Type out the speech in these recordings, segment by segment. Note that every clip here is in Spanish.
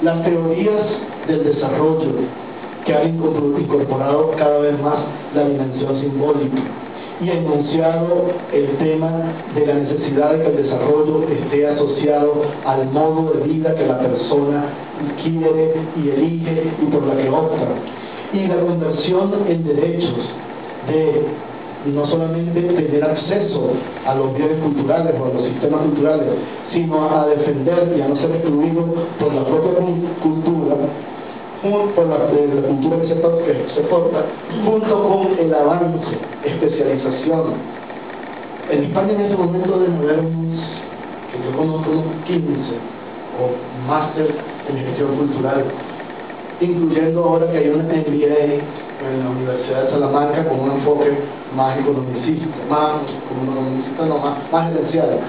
Las teorías del desarrollo que han incorporado cada vez más la dimensión simbólica y enunciado el tema de la necesidad de que el desarrollo esté asociado al modo de vida que la persona quiere y elige y por la que opta, y la conversión en derechos de no solamente tener acceso a los bienes culturales o a los sistemas culturales, sino a defender y a no ser excluido por la propia cultura, por la cultura que se porta, junto con el avance, especialización. En España en este momento deben haber que yo conozco unos 15 o máster en gestión cultural, incluyendo ahora que hay un MBA en la Universidad de Salamanca con un enfoque más economicista, más gerencial.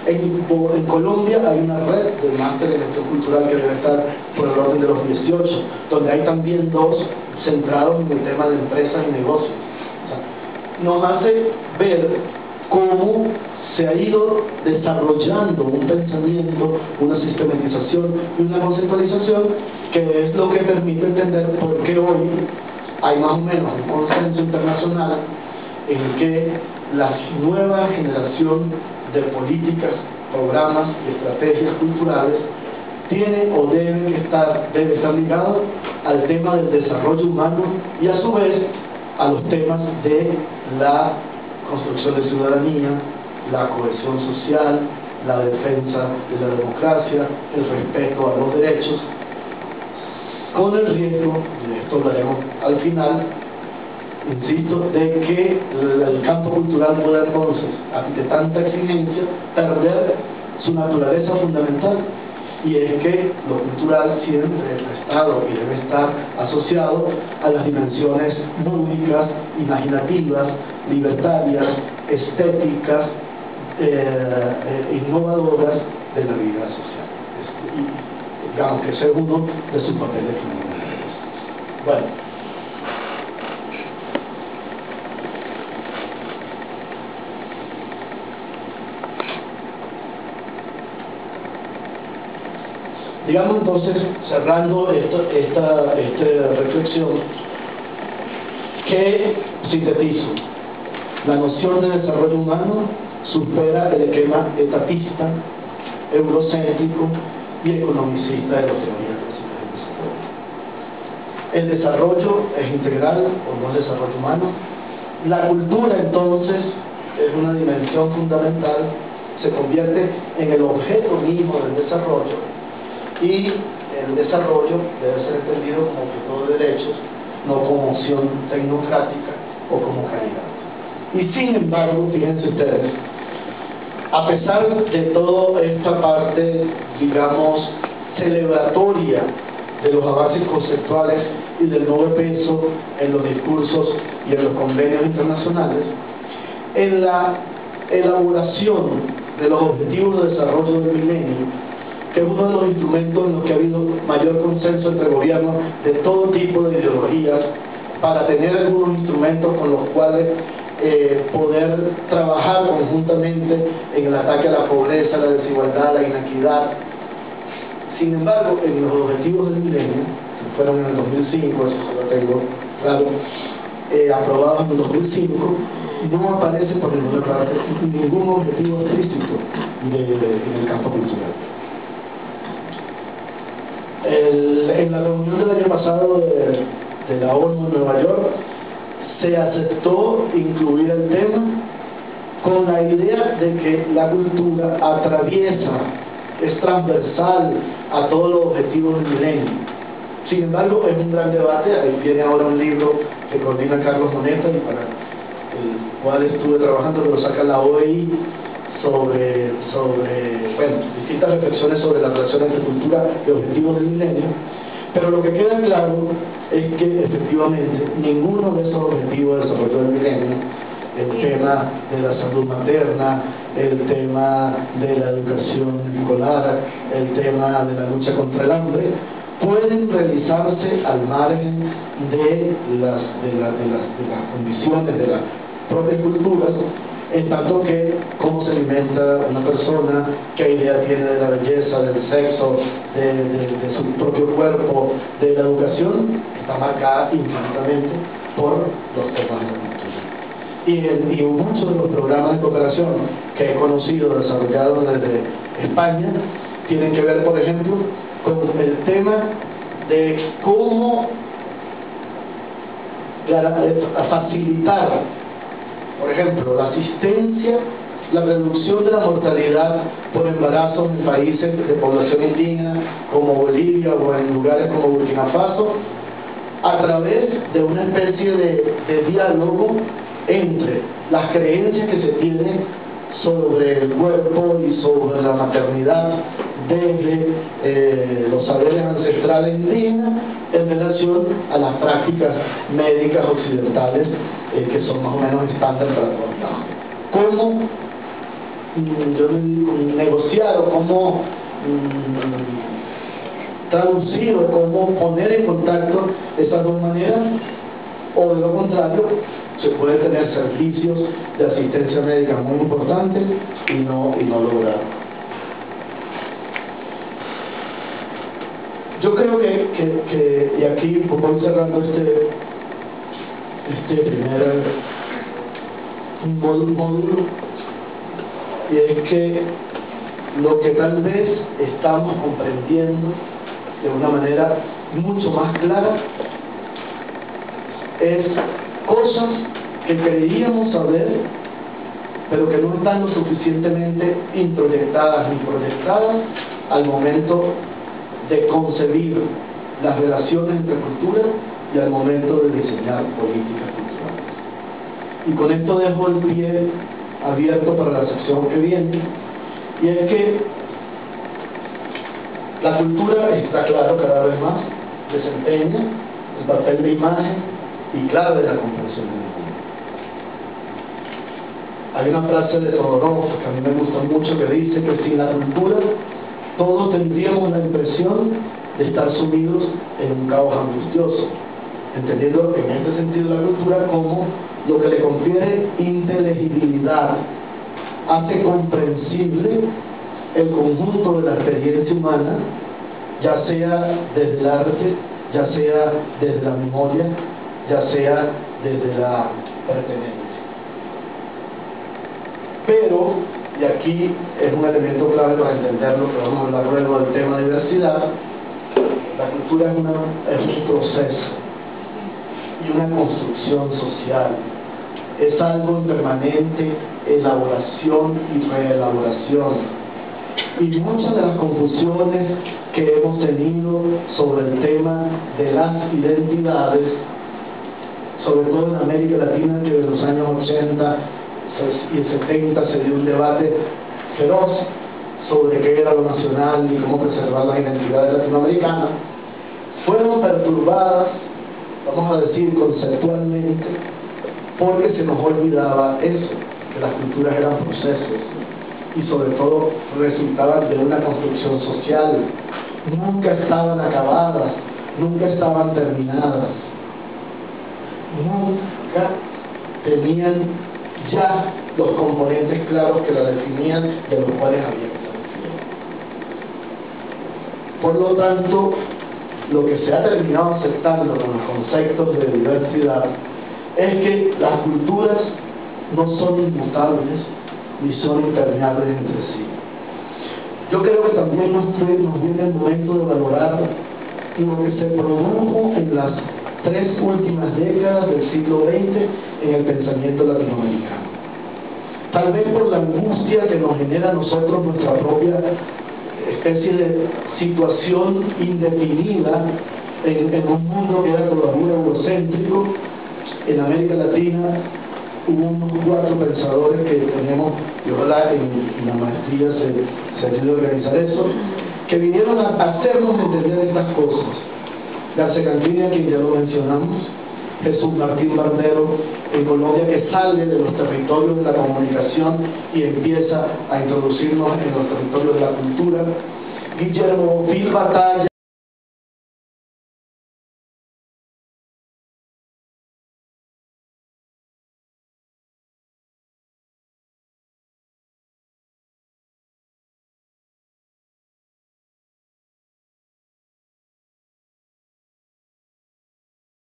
En Colombia hay una red de máster en gestión cultural que debe estar por el orden de los 18, donde hay también 2 centrados en el tema de empresas y negocios. O sea, nos hace ver cómo se ha ido desarrollando un pensamiento, una sistematización y una conceptualización que es lo que permite entender por qué hoy hay más o menos un consenso internacional en que la nueva generación de políticas, programas y estrategias culturales tiene o debe estar ligado al tema del desarrollo humano y a su vez a los temas de la construcción de ciudadanía, la cohesión social, la defensa de la democracia, el respeto a los derechos, con el riesgo, y de esto hablaremos al final, insisto, de que el campo cultural pueda entonces, ante tanta exigencia, perder su naturaleza fundamental, y es que lo cultural siempre ha estado y debe estar asociado a las dimensiones lúdicas, imaginativas, libertarias, estéticas, innovadoras de la vida social. Y digamos que ese es uno de sus papeles fundamentales. Bueno, digamos entonces, cerrando esta reflexión, que sintetizo: la noción de desarrollo humano supera el esquema etatista, eurocéntrico y economicista de las teorías clásicas del desarrollo. El desarrollo es integral o no desarrollo humano. La cultura entonces es una dimensión fundamental, se convierte en el objeto mismo del desarrollo, y el desarrollo debe ser entendido como objeto de derechos, no como opción tecnocrática o como caridad. Y sin embargo, fíjense ustedes, a pesar de toda esta parte, digamos, celebratoria de los avances conceptuales y del nuevo peso en los discursos y en los convenios internacionales, en la elaboración de los objetivos de desarrollo del milenio, que es uno de los instrumentos en los que ha habido mayor consenso entre gobiernos de todo tipo de ideologías, para tener algunos instrumentos con los cuales poder trabajar conjuntamente en el ataque a la pobreza, la desigualdad, la inequidad. Sin embargo, en los objetivos del milenio, que fueron en el 2005, eso se lo tengo claro, aprobados en el 2005, no aparece por ninguna parte ningún objetivo explícito en el campo cultural. En la reunión del año pasado de la ONU en Nueva York, se aceptó incluir el tema con la idea de que la cultura atraviesa, es transversal a todos los objetivos del milenio. Sin embargo, es un gran debate. Ahí viene ahora un libro que coordina Carlos Moneta y para el cual estuve trabajando, que lo saca la OEI, sobre distintas reflexiones sobre la relación entre cultura y objetivos del milenio. Pero lo que queda claro es que efectivamente ninguno de esos objetivos de desarrollo del milenio, el tema de la salud materna, el tema de la educación escolar, el tema de la lucha contra el hambre, pueden realizarse al margen de las condiciones de las propias culturas, en tanto que cómo se alimenta una persona, qué idea tiene de la belleza, del sexo, de su propio cuerpo, de la educación, está marcada infinitamente por los temas de la cultura. Y muchos de los programas de cooperación que he conocido, desarrollados desde España, tienen que ver, por ejemplo, con el tema de cómo facilitar, por ejemplo, la asistencia, la reducción de la mortalidad por embarazos en países de población indígena como Bolivia o en lugares como Burkina Faso, a través de una especie de diálogo entre las creencias que se tienen sobre el cuerpo y sobre la maternidad desde los saberes ancestrales indígenas en relación a las prácticas médicas occidentales que son más o menos estándar para todos lados. ¿Cómo negociar o cómo traducir o cómo poner en contacto esas dos maneras? O de lo contrario, se puede tener servicios de asistencia médica muy importantes y no lograr. Yo creo que y aquí voy cerrando este primer módulo, y es que lo que tal vez estamos comprendiendo de una manera mucho más clara es cosas que creíamos saber, pero que no están lo suficientemente introyectadas ni proyectadas al momento de concebir las relaciones entre culturas y al momento de diseñar políticas culturales. Y con esto dejo el pie abierto para la sección que viene, y es que la cultura, está claro, cada vez más desempeña el papel de imagen y clave de la comprensión del mundo. Hay una frase de Todorov que a mí me gusta mucho, que dice que sin la cultura todos tendríamos la impresión de estar sumidos en un caos angustioso, entendiendo en este sentido la cultura como lo que le confiere inteligibilidad, hace comprensible el conjunto de la experiencia humana, ya sea desde el arte, ya sea desde la memoria, ya sea desde la pertenencia. Pero, y aquí es un elemento clave para entender lo que vamos a hablar luego del tema de diversidad, la cultura es un proceso y una construcción social. Es algo en permanente elaboración y reelaboración. Y muchas de las confusiones que hemos tenido sobre el tema de las identidades, sobre todo en América Latina, que en los años 80 y 70 se dio un debate feroz sobre qué era lo nacional y cómo preservar las identidades latinoamericanas, fueron perturbadas, vamos a decir conceptualmente, porque se nos olvidaba eso, que las culturas eran procesos y sobre todo resultaban de una construcción social. Nunca estaban acabadas, nunca estaban terminadas, nunca tenían ya los componentes claros que la definían, de los cuales había que salir. Por lo tanto, lo que se ha terminado aceptando con los conceptos de diversidad es que las culturas no son inmutables ni son impermeables entre sí. Yo creo que también nos viene el momento de valorar lo que se produjo en las 3 últimas décadas del siglo XX en el pensamiento latinoamericano. Tal vez por la angustia que nos genera a nosotros nuestra propia especie de situación indefinida en un mundo que era todavía eurocéntrico. En América Latina hubo unos 4 pensadores que tenemos, y ojalá en la maestría se ayude a organizar eso, que vinieron a hacernos entender estas cosas. García Campina, quien ya lo mencionamos, Jesús Martín Barbero en Colombia, que sale de los territorios de la comunicación y empieza a introducirnos en los territorios de la cultura, Guillermo Vil Batalla